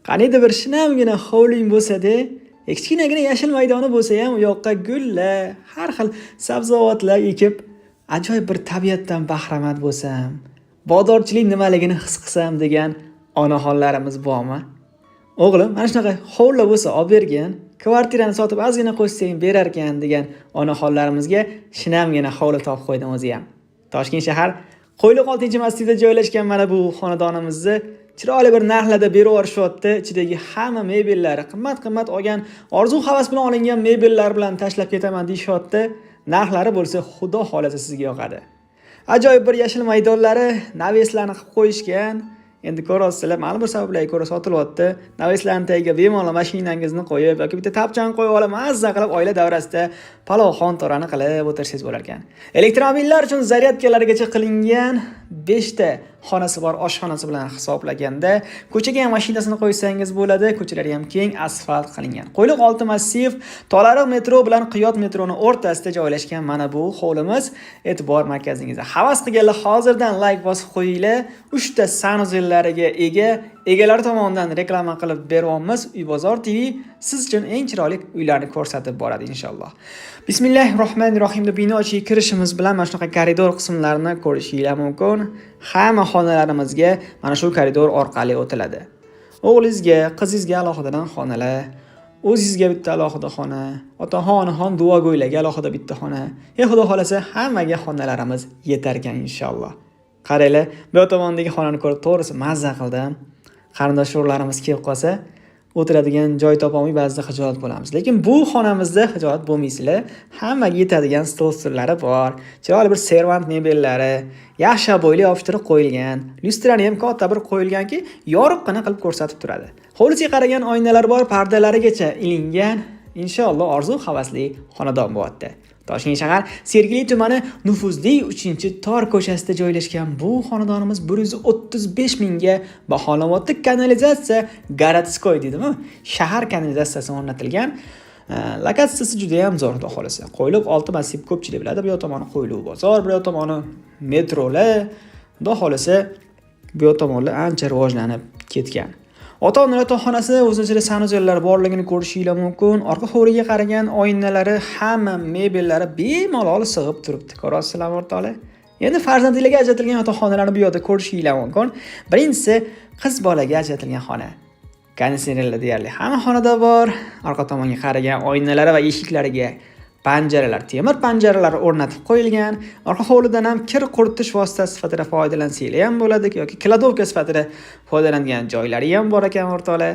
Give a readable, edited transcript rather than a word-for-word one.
Qaniydi bir shinamgina hovling bo'lsa-da, kichkinagina yashil maydoni bo'lsa ham, u yoqqa gullar, har xil sabzavotlar ekib, ajoyib bir tabiatdan bahramand bo'lsam, bodorchilik nimaligini his qilsam degan onaxonlarimiz bormi? O'g'lim, mana shunaqa hovli bo'lsa olib bergin, kvartirani sotib ozgina qo'shsang berar ekan degan onaxonlarimizga shinamgina hovli topib qo'ydim o'zi ham. Toshkent shahar Qo'yliq 6-massivda joylashgan mana bu xonadonimizni chiroyli bir narxlarda berib yuborishyapti. Ichidagi hamma mebellari qimmat-qimmat olgan, orzu-havas bilan olingan mebellar bilan tashlab ketaman deyishyapti. Narxlari bo'lsa, xudo xolasa sizga yoqadi. Ajoyib bir yashil maydonlari, naveslarni qilib qo'yishgan. Endi ko'rasizlar, ma'lum bir sabablarga ko'ra sotilyapti. Naveslarning tagiga bemalol mashinangizni qo'yib yoki bitta tapchani qo'yib olib, mazza qilib oila davrasida palov xontorani qilib o'tirsangiz bo'lar ekan. Elektromobillar uchun zaryadkalargacha qilingan 5 ta xonasi bor oshxonasi bilan hisoblaganda, ko'chaga ham mashinasini qo'ysangiz bo'ladi. Ko'chalari ham keng, asfalt qilingan. Qo'yliq 6 massiv, Tolariq metro bilan Qiyot metroni o'rtasida joylashgan mana bu hovlimiz e'tibor markazingizda. Havas qilganlar hozirdan like bosib qo'yinglar. 3 ta sanuzellariga egalari tomonidan reklama qilib beryapmiz. Uy bozor TV siz uchun eng chiroyli uylarni ko'rsatib boradi inshaalloh. Bismillahirrohmanirrohim deb binochiga kirishimiz bilan mana shunaqa koridor qismlarini ko'rishingiz mumkin. Hamma xonalarimizga mana shu koridor orqali o'tiladi. O'g'lingizga, qizingizga alohidadan xonalar, o'zingizga bitta alohida xona, otaxon, onaxon, duogo'ylarga alohida bitta xona. Xudo xolasa hammaga xonalarimiz yetar ekan inshaalloh. Qaranglar, bu tomondagi xonani ko'rib to'g'risi mazza qildim. Qarindosh-urug'larimiz kelib qolsa, o'tiradigan joy topolmay ba'zida xijolat bo'lamiz. Lekin bu xonamizda xijolat bo'lmaysizlar. Hammaga yetadigan stol-stullar bor. Chiroyli bir servant mebellari, yaxshi bo'yli opishtirib qo'yilgan. Lyustrani ham katta bir qo'yilganki, yorug'gina qilib ko'rsatib turadi. Hovlisiga qaragan oynalar bor, pardalarigacha ilingan. Inshaalloh orzu-havasli xonadon bo'lyapti. Toshkent shahar Sergeli tumani nufuzli 3-tor ko'chasida joylashgan bu xonadonimiz 135 mingga baholanmoqda. Kanalizatsiya Garatskoy deydimi? Shahar kanalizatsiyasi o'rnatilgan. Lokatsiyasi juda ham zo'r xudo xolasa. Qo'yliq 6 massiv ko'pchilik biladi. Bu tomoni Qo'yliq bozor, bu tomoni metrolar. Xudo xolasa bu tomonlar ancha rivojlanib ketgan. Ota-onalar yotoqxonasi o'z ichida sanuzellar borligini ko'rishingiz mumkin. Orqa hovliga qaragan oynalari, hamma mebellari bemalol sig'ib turibdi. Ko'rasizlar o'rtoqlar. Endi farzandlarga ajratilgan yotoqxonalarni bu yerda ko'rishingiz mumkin. Birinchisi qiz bolaga ajratilgan xona. Konditsionerlar deyarli hamma xonada bor. Orqa tomonga qaragan oynalari va eshiklariga panjaralar, temir panjaralar o'rnatib qo'yilgan. Orqa hovlidan ham kir quritish vositasi sifatida foydalansanglar ham bo'ladi yoki kladovka sifatida foydalanadigan joylari ham bor ekan o'rtoqlar.